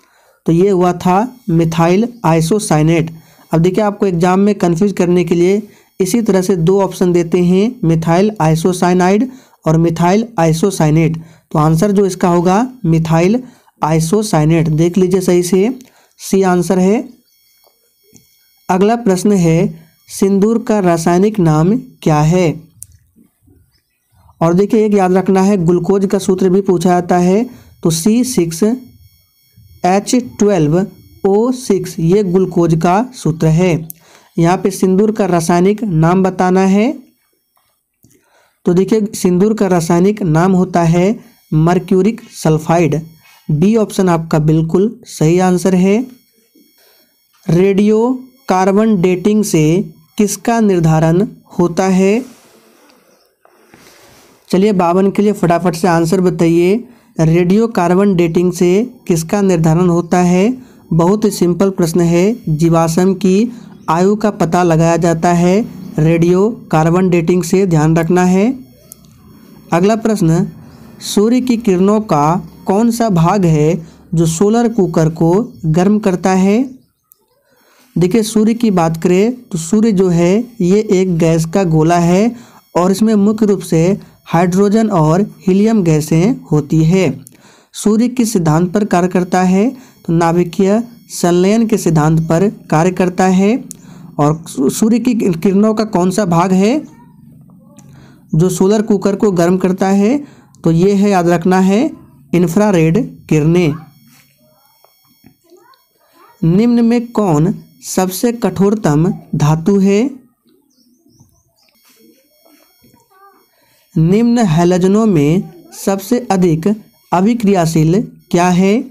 तो ये हुआ था मिथाइल आइसोसाइनेट। अब देखिए, आपको एग्जाम में कंफ्यूज करने के लिए इसी तरह से 2 ऑप्शन देते हैं, मिथाइल आइसोसाइनाइड और मिथाइल आइसोसाइनेट। तो आंसर जो इसका होगा मिथाइल आइसोसाइनेट, देख लीजिए सही से, सी आंसर है। अगला प्रश्न है, सिंदूर का रासायनिक नाम क्या है? और देखिए एक याद रखना है, ग्लूकोज का सूत्र भी पूछा जाता है, तो C6H12O6 ये ग्लूकोज का सूत्र है। यहाँ पे सिंदूर का रासायनिक नाम बताना है। तो देखिए सिंदूर का रासायनिक नाम होता है मर्क्यूरिक सल्फाइड। बी ऑप्शन आपका बिल्कुल सही आंसर है। रेडियो कार्बन डेटिंग से किसका निर्धारण होता है? चलिए 52 के लिए फटाफट से आंसर बताइए। रेडियो कार्बन डेटिंग से किसका निर्धारण होता है? बहुत ही सिंपल प्रश्न है, जीवाश्म की आयु का पता लगाया जाता है रेडियो कार्बन डेटिंग से, ध्यान रखना है। अगला प्रश्न, सूर्य की किरणों का कौन सा भाग है जो सोलर कुकर को गर्म करता है? देखिए सूर्य की बात करें तो सूर्य जो है ये एक गैस का गोला है और इसमें मुख्य रूप से हाइड्रोजन और हीलियम गैसें होती है। सूर्य किस सिद्धांत पर कार्य करता है? तो नाभिकीय संलयन के सिद्धांत पर कार्य करता है। और सूर्य की किरणों का कौन सा भाग है जो सोलर कुकर को गर्म करता है? तो ये है, याद रखना है, इंफ्रारेड किरणें। निम्न में कौन सबसे कठोरतम धातु है? निम्न हैलोजनों में सबसे अधिक अभिक्रियाशील क्या है?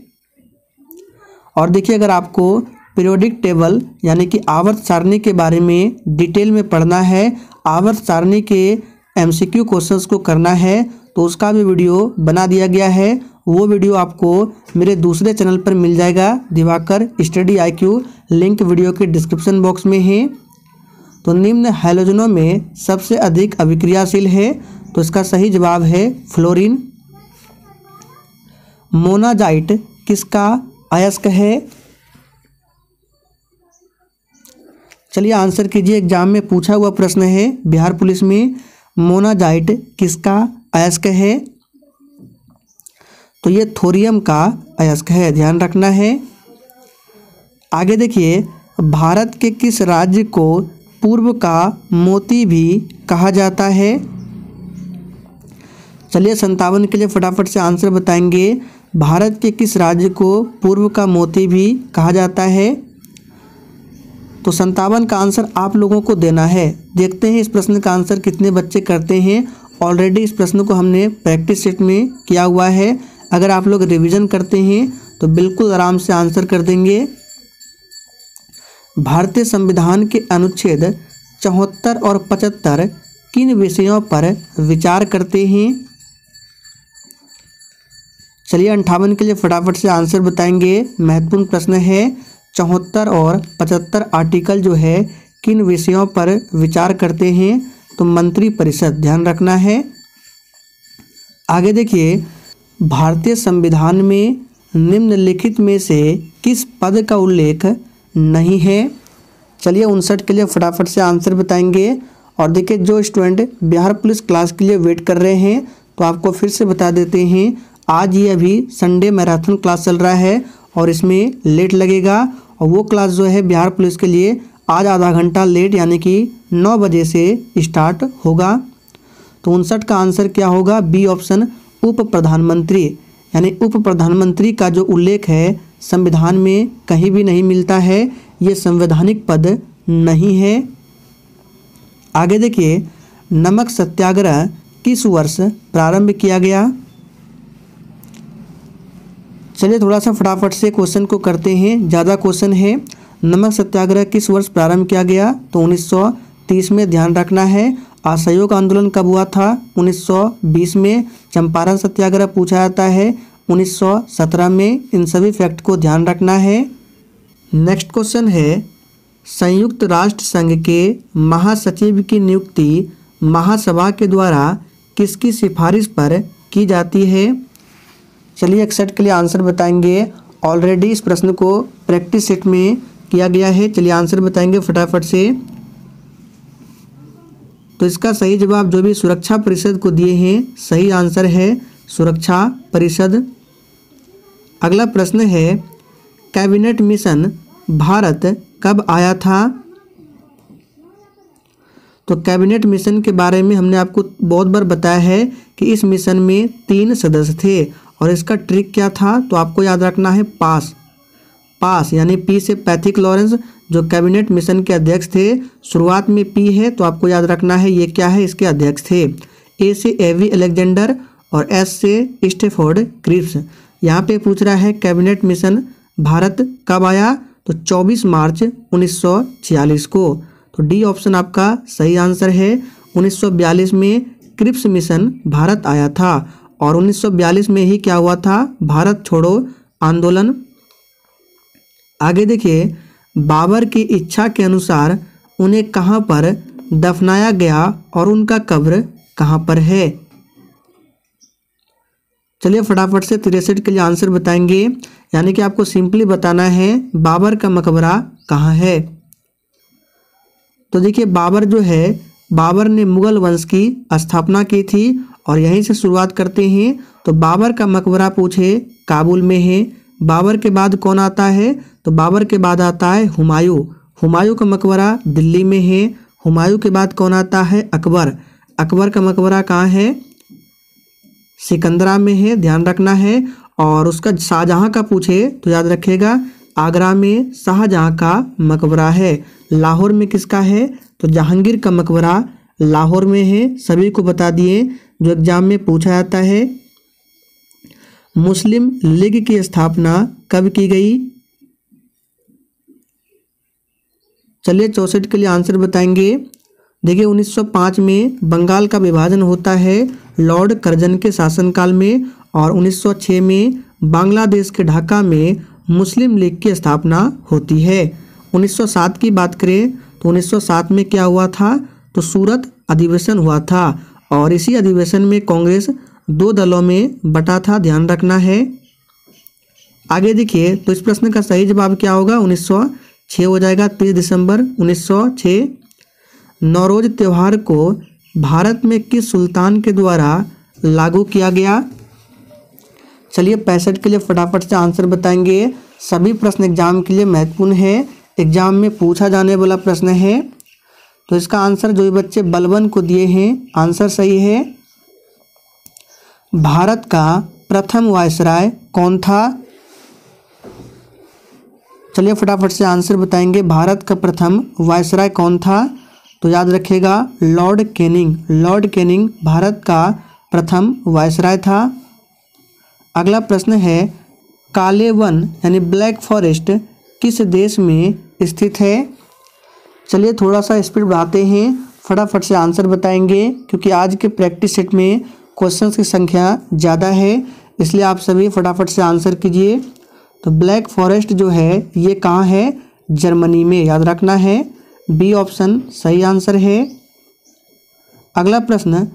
और देखिए अगर आपको पीरियोडिक टेबल यानी कि आवर्त सारणी के बारे में डिटेल में पढ़ना है, आवर्त सारणी के एमसीक्यू क्वेश्चंस को करना है, तो उसका भी वीडियो बना दिया गया है। वो वीडियो आपको मेरे दूसरे चैनल पर मिल जाएगा, Diwakar study IQ, link video के डिस्क्रिप्शन बॉक्स में है। तो निम्न हैलोजनों में सबसे अधिक अभिक्रियाशील है, तो इसका सही जवाब है फ्लोरीन। मोनाजाइट किसका अयस्क है? चलिए आंसर कीजिए, एग्जाम में पूछा हुआ प्रश्न है बिहार पुलिस में, मोनाजाइट किसका अयस्क है? तो ये थोरियम का अयस्क है, ध्यान रखना है। आगे देखिए, भारत के किस राज्य को पूर्व का मोती भी कहा जाता है? चलिए 57 के लिए फटाफट से आंसर बताएंगे। भारत के किस राज्य को पूर्व का मोती भी कहा जाता है? तो 57 का आंसर आप लोगों को देना है। देखते हैं इस प्रश्न का आंसर कितने बच्चे करते हैं। ऑलरेडी इस प्रश्न को हमने प्रैक्टिस सेट में किया हुआ है, अगर आप लोग रिवीजन करते हैं तो बिल्कुल आराम से आंसर कर देंगे। भारतीय संविधान के अनुच्छेद 74 और 75 किन विषयों पर विचार करते हैं? चलिए 58 के लिए फटाफट से आंसर बताएंगे। महत्वपूर्ण प्रश्न है, 74 और 75 आर्टिकल जो है किन विषयों पर विचार करते हैं? तो मंत्री परिषद, ध्यान रखना है। आगे देखिए, भारतीय संविधान में निम्नलिखित में से किस पद का उल्लेख नहीं है? चलिए 59 के लिए फटाफट से आंसर बताएंगे। और देखिए, जो स्टूडेंट बिहार पुलिस क्लास के लिए वेट कर रहे हैं तो आपको फिर से बता देते हैं, आज ये अभी संडे मैराथन क्लास चल रहा है और इसमें लेट लगेगा, और वो क्लास जो है बिहार पुलिस के लिए आज आधा घंटा लेट यानी कि 9 बजे से स्टार्ट होगा। तो 59 का आंसर क्या होगा? बी ऑप्शन, उप प्रधानमंत्री। यानी उप प्रधानमंत्री का जो उल्लेख है संविधान में कहीं भी नहीं मिलता है, ये संवैधानिक पद नहीं है। आगे देखिए, नमक सत्याग्रह किस वर्ष प्रारंभ किया गया? चलिए थोड़ा सा फटाफट से क्वेश्चन को करते हैं, ज़्यादा क्वेश्चन है। नमक सत्याग्रह किस वर्ष प्रारंभ किया गया? तो 1930 में, ध्यान रखना है। असहयोग आंदोलन कब हुआ था? 1920 में। चंपारण सत्याग्रह पूछा जाता है 1917 में। इन सभी फैक्ट को ध्यान रखना है। नेक्स्ट क्वेश्चन है, संयुक्त राष्ट्र संघ के महासचिव की नियुक्ति महासभा के द्वारा किसकी सिफारिश पर की जाती है? चलिए 61 के लिए आंसर बताएंगे। ऑलरेडी इस प्रश्न को प्रैक्टिस सेट में किया गया है। चलिए आंसर बताएंगे फटाफट से। तो इसका सही जवाब जो भी सुरक्षा परिषद को दिए हैं, सही आंसर है सुरक्षा परिषद। अगला प्रश्न है, कैबिनेट मिशन भारत कब आया था? तो कैबिनेट मिशन के बारे में हमने आपको बहुत बार बताया है कि इस मिशन में 3 सदस्य थे, और इसका ट्रिक क्या था? तो आपको याद रखना है पास यानी पी से पैथिक लॉरेंस, जो कैबिनेट मिशन के अध्यक्ष थे। शुरुआत में पी है तो आपको याद रखना है ये क्या है, इसके अध्यक्ष थे। ए से एवी अलेक्जेंडर और एस से स्टेफोर्ड क्रिप्स। यहाँ पे पूछ रहा है कैबिनेट मिशन भारत कब आया? तो 24 मार्च 1946 को। तो डी ऑप्शन आपका सही आंसर है। 1942 में क्रिप्स मिशन भारत आया था, और 1942 में ही क्या हुआ था? भारत छोड़ो आंदोलन। आगे देखिए, बाबर की इच्छा के अनुसार उन्हें कहाँ पर दफनाया गया और उनका कब्र कहाँ पर है? चलिए फटाफट से 63 के लिए आंसर बताएंगे। यानी कि आपको सिंपली बताना है बाबर का मकबरा कहाँ है। तो देखिए, बाबर जो है, बाबर ने मुगल वंश की स्थापना की थी, और यहीं से शुरुआत करते हैं। तो बाबर का मकबरा पूछे काबुल में है। बाबर के बाद कौन आता है? तो बाबर के बाद आता है हुमायूं। हुमायूं का मकबरा दिल्ली में है। हुमायूं के बाद कौन आता है? अकबर। अकबर का मकबरा कहाँ है? सिकंदरा में है, ध्यान रखना है। और उसका शाहजहां का पूछे तो याद रखिएगा आगरा में शाहजहां का मकबरा है। लाहौर में किसका है? तो जहांगीर का मकबरा लाहौर में है। सभी को बता दिए, जो एग्जाम में पूछा जाता है। मुस्लिम लीग की स्थापना कब की गई? चलिए 64 के लिए आंसर बताएंगे। देखिए 1905 में बंगाल का विभाजन होता है लॉर्ड कर्जन के शासनकाल में, और 1906 में बांग्लादेश के ढाका में मुस्लिम लीग की स्थापना होती है। 1907 की बात करें तो 1907 में क्या हुआ था, तो सूरत अधिवेशन हुआ था, और इसी अधिवेशन में कांग्रेस 2 दलों में बटा था, ध्यान रखना है। आगे देखिए, तो इस प्रश्न का सही जवाब क्या होगा, 1906 हो जाएगा, 30 दिसंबर 1906। नौरोज त्यौहार को भारत में किस सुल्तान के द्वारा लागू किया गया। चलिए 65 के लिए फटाफट से आंसर बताएंगे। सभी प्रश्न एग्जाम के लिए महत्वपूर्ण है, एग्जाम में पूछा जाने वाला प्रश्न है। तो इसका आंसर जो भी बच्चे बलबन को दिए हैं, आंसर सही है। भारत का प्रथम वायसराय कौन था। चलिए फटाफट से आंसर बताएंगे, भारत का प्रथम वायसराय कौन था। तो याद रखिएगा Lord Canning. Lord Canning Bharat का प्रथम वायसराय था। अगला प्रश्न है, काले वन यानी ब्लैक फॉरेस्ट किस देश में स्थित है। चलिए थोड़ा सा स्पीड बढ़ाते हैं, फटाफट से आंसर बताएंगे, क्योंकि आज के प्रैक्टिस सेट में क्वेश्चंस की संख्या ज़्यादा है, इसलिए आप सभी फटाफट से आंसर कीजिए। तो ब्लैक फॉरेस्ट जो है ये कहाँ है, जर्मनी में, याद रखना है। बी ऑप्शन सही आंसर है। अगला प्रश्न,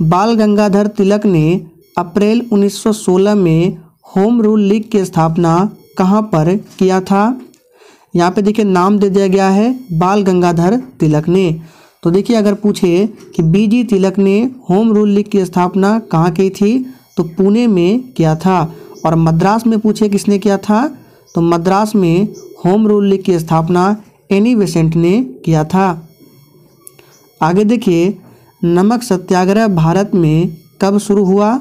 बाल गंगाधर तिलक ने अप्रैल 1916 में होम रूल लीग की स्थापना कहाँ पर किया था। यहाँ पे देखिए नाम दे दिया गया है बाल गंगाधर तिलक ने। तो देखिए अगर पूछे कि बीजी तिलक ने होम रूल लीग की स्थापना कहाँ की थी, तो पुणे में किया था। और मद्रास में पूछे किसने किया था, तो मद्रास में होम रूल लीग की स्थापना एनी बेसेंट ने किया था। आगे देखिए, नमक सत्याग्रह भारत में कब शुरू हुआ।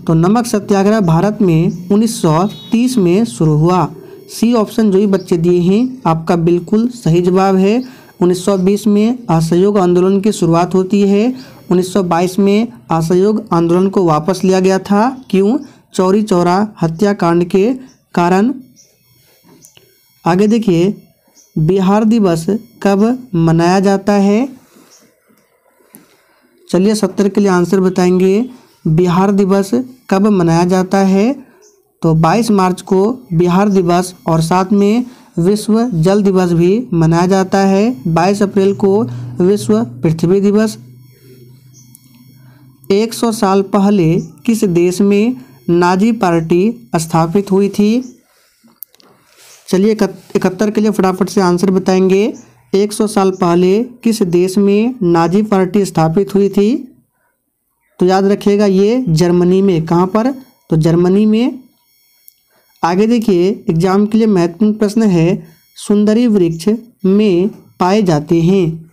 तो नमक सत्याग्रह भारत में 1930 में शुरू हुआ। सी ऑप्शन जो ही बच्चे दिए हैं आपका बिल्कुल सही जवाब है। 1920 में असहयोग आंदोलन की शुरुआत होती है। 1922 में असहयोग आंदोलन को वापस लिया गया था, क्यों, चौरी चौरा हत्याकांड के कारण। आगे देखिए, बिहार दिवस कब मनाया जाता है। चलिए 70 के लिए आंसर बताएंगे, बिहार दिवस कब मनाया जाता है। तो 22 मार्च को बिहार दिवस और साथ में विश्व जल दिवस भी मनाया जाता है। 22 अप्रैल को विश्व पृथ्वी दिवस। 100 साल पहले किस देश में नाजी पार्टी स्थापित हुई थी। चलिए 71 के लिए फटाफट से आंसर बताएंगे। 100 साल पहले किस देश में नाजी पार्टी स्थापित हुई थी। तो याद रखिएगा ये जर्मनी में, कहाँ पर, तो जर्मनी में। आगे देखिए, एग्जाम के लिए महत्वपूर्ण प्रश्न है, सुंदरी वृक्ष में पाए जाते हैं।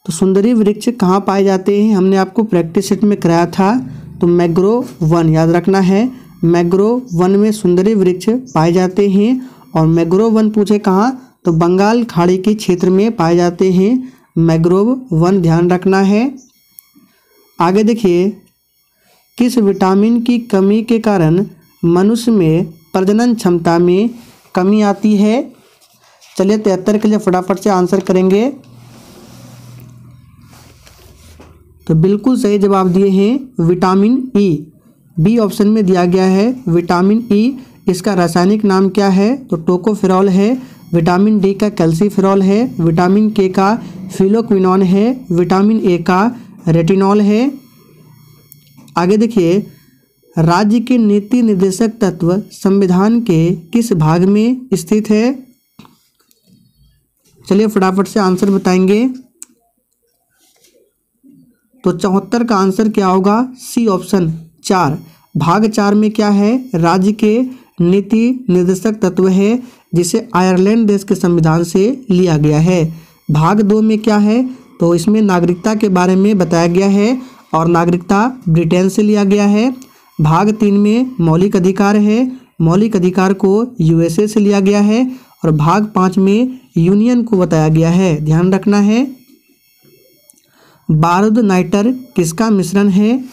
तो सुंदरी वृक्ष कहाँ पाए जाते हैं, हमने आपको प्रैक्टिस सेट में कराया था। तो मैंग्रोव वन, याद रखना है, मैंग्रोव वन में सुंदरी वृक्ष पाए जाते हैं। और मैंग्रोव वन पूछे कहाँ, तो बंगाल खाड़ी के क्षेत्र में पाए जाते हैं मैंग्रोव वन, ध्यान रखना है। आगे देखिए, किस विटामिन की कमी के कारण मनुष्य में प्रजनन क्षमता में कमी आती है। चलिए 73 के लिए फटाफट से आंसर करेंगे। तो बिल्कुल सही जवाब दिए हैं विटामिन ई। बी ऑप्शन में दिया गया है विटामिन ई। इसका रासायनिक नाम क्या है, तो टोकोफेरॉल है। विटामिन डी का कैल्सीफेरॉल है। विटामिन के का फिलोक्विनोन है। विटामिन ए का रेटिनॉल है। आगे देखिए, राज्य के नीति निर्देशक तत्व संविधान के किस भाग में स्थित है। चलिए फटाफट से आंसर बताएंगे। तो 74 का आंसर क्या होगा, सी ऑप्शन 4। भाग 4 में क्या है, राज्य के नीति निर्देशक तत्व है, जिसे आयरलैंड देश के संविधान से लिया गया है। भाग 2 में क्या है, तो इसमें नागरिकता के बारे में बताया गया है और नागरिकता ब्रिटेन से लिया गया है। भाग 3 में मौलिक अधिकार है, मौलिक अधिकार को यूएसए से लिया गया है। और भाग 5 में यूनियन को बताया गया है, ध्यान रखना है। बारूद नाइटर किसका मिश्रण है।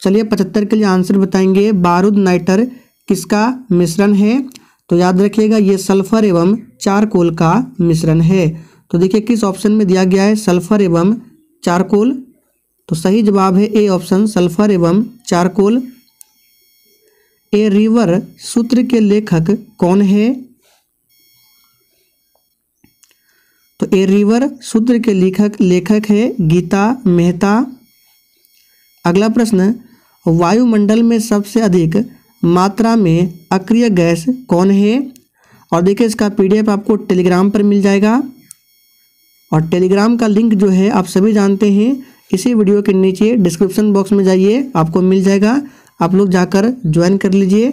चलिए 75 के लिए आंसर बताएंगे। बारूद नाइटर किसका मिश्रण है? तो याद रखिएगा ये सल्फर एवं चारकोल का मिश्रण है। तो देखिए किस ऑप्शन में दिया गया है सल्फर एवं चारकोल। तो सही जवाब है ए ऑप्शन सल्फर एवं चारकोल। ए रिवर सूत्र के लेखक कौन है? तो ए रिवर सूत्र के लेखक है गीता मेहता। अगला प्रश्न, वायुमंडल में सबसे अधिक मात्रा में अक्रिय गैस कौन है? और देखिए इसका PDF आपको टेलीग्राम पर मिल जाएगा, और टेलीग्राम का लिंक जो है आप सभी जानते हैं, इसी वीडियो के नीचे डिस्क्रिप्शन बॉक्स में जाइए आपको मिल जाएगा, आप लोग जाकर ज्वाइन कर लीजिए।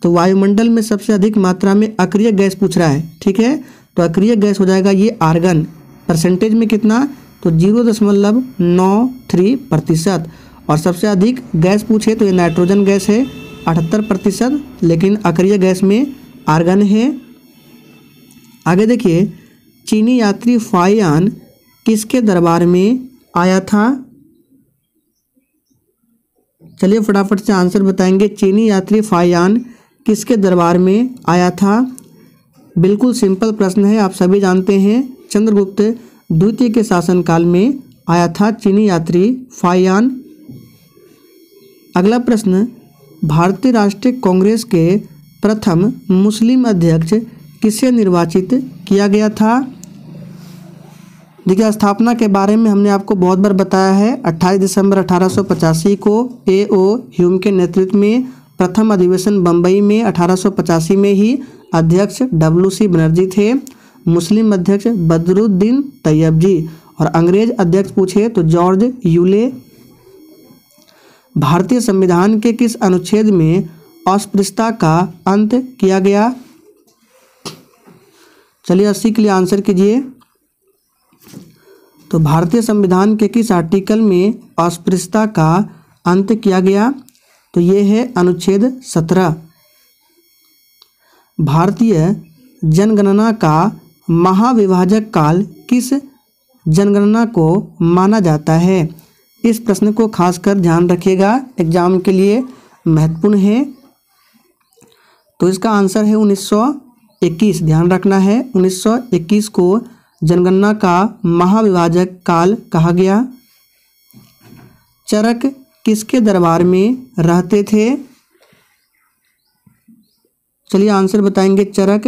तो वायुमंडल में सबसे अधिक मात्रा में अक्रिय गैस पूछ रहा है, ठीक है। तो अक्रिय गैस हो जाएगा ये आर्गन। परसेंटेज में कितना? तो 0.93%। और सबसे अधिक गैस पूछे तो ये नाइट्रोजन गैस है 78%, लेकिन अक्रिय गैस में आर्गन है। आगे देखिए, चीनी यात्री फायान किसके दरबार में आया था? चलिए फटाफट से आंसर बताएंगे। चीनी यात्री फायान किसके दरबार में आया था? बिल्कुल सिंपल प्रश्न है, आप सभी जानते हैं, चंद्रगुप्त द्वितीय के शासनकाल में आया था चीनी यात्री फायान। अगला प्रश्न, भारतीय राष्ट्रीय कांग्रेस के प्रथम मुस्लिम अध्यक्ष किसे निर्वाचित किया गया था? देखिए स्थापना के बारे में हमने आपको बहुत बार बताया है। 28 दिसंबर 1885 को A.O. ह्यूम के नेतृत्व में प्रथम अधिवेशन बम्बई में 1885 में ही अध्यक्ष W.C. बनर्जी थे, मुस्लिम अध्यक्ष बदरुद्दीन तैयब जी, और अंग्रेज अध्यक्ष पूछे तो जॉर्ज यूले। भारतीय संविधान के किस अनुच्छेद में अस्पृश्यता का अंत किया गया? चलिए 80 के लिए आंसर कीजिए। तो भारतीय संविधान के किस आर्टिकल में अस्पृश्यता का अंत किया गया? तो ये है अनुच्छेद 17। भारतीय जनगणना का महाविभाजक काल किस जनगणना को माना जाता है? इस प्रश्न को खासकर ध्यान रखिएगा, एग्जाम के लिए महत्वपूर्ण है। तो इसका आंसर है 1921। ध्यान रखना है, 1921 को जनगणना का महाविभाजक काल कहा गया। चरक किसके दरबार में रहते थे? चलिए आंसर बताएंगे, चरक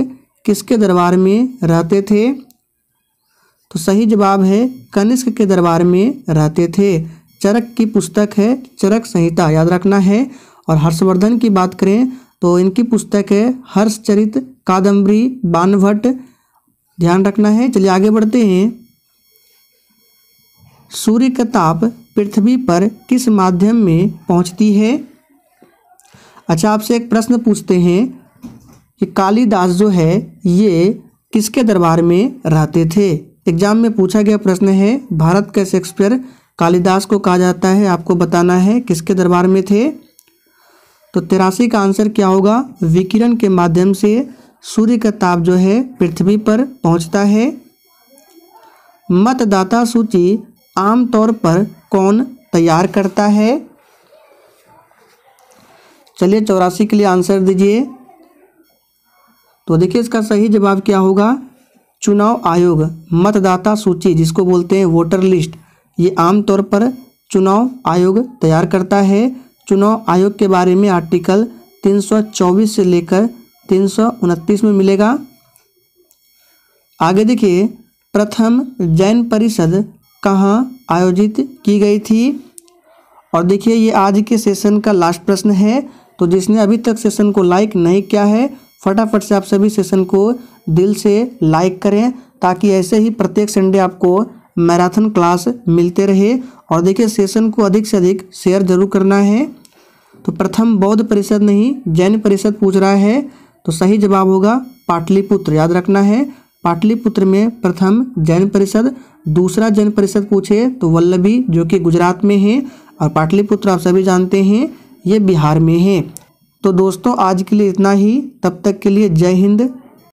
किसके दरबार में रहते थे? तो सही जवाब है कनिष्क के दरबार में रहते थे। चरक की पुस्तक है चरक संहिता, याद रखना है। और हर्षवर्धन की बात करें तो इनकी पुस्तक है हर्षचरित कादम्बरी बाणभट्ट, ध्यान रखना है। चलिए आगे बढ़ते हैं। सूर्य का ताप पृथ्वी पर किस माध्यम में पहुंचती है? अच्छा, आपसे एक प्रश्न पूछते हैं कि कालिदास जो है ये किसके दरबार में रहते थे? एग्जाम में पूछा गया प्रश्न है। भारत का शेक्सपियर कालिदास को कहा जाता है, आपको बताना है किसके दरबार में थे। तो 83 का आंसर क्या होगा? विकिरण के माध्यम से सूर्य का ताप जो है पृथ्वी पर पहुंचता है। मतदाता सूची आमतौर पर कौन तैयार करता है? चलिए 84 के लिए आंसर दीजिए। तो देखिए इसका सही जवाब क्या होगा? चुनाव आयोग। मतदाता सूची जिसको बोलते हैं वोटर लिस्ट, ये आमतौर पर चुनाव आयोग तैयार करता है। चुनाव आयोग के बारे में आर्टिकल 324 से लेकर 329 में मिलेगा। आगे देखिए, प्रथम जैन परिषद कहाँ आयोजित की गई थी? और देखिए ये आज के सेशन का लास्ट प्रश्न है। तो जिसने अभी तक सेशन को लाइक नहीं किया है, फटाफट से आप सभी सेशन को दिल से लाइक करें, ताकि ऐसे ही प्रत्येक संडे आपको मैराथन क्लास मिलते रहे। और देखिए सेशन को अधिक से अधिक शेयर जरूर करना है। तो प्रथम बौद्ध परिषद नहीं, जैन परिषद पूछ रहा है, तो सही जवाब होगा पाटलिपुत्र, याद रखना है। पाटलिपुत्र में प्रथम जैन परिषद। दूसरा जैन परिषद पूछे तो वल्लभी जो कि गुजरात में है, और पाटलिपुत्र आप सभी जानते हैं ये बिहार में है। तो दोस्तों आज के लिए इतना ही, तब तक के लिए जय हिंद।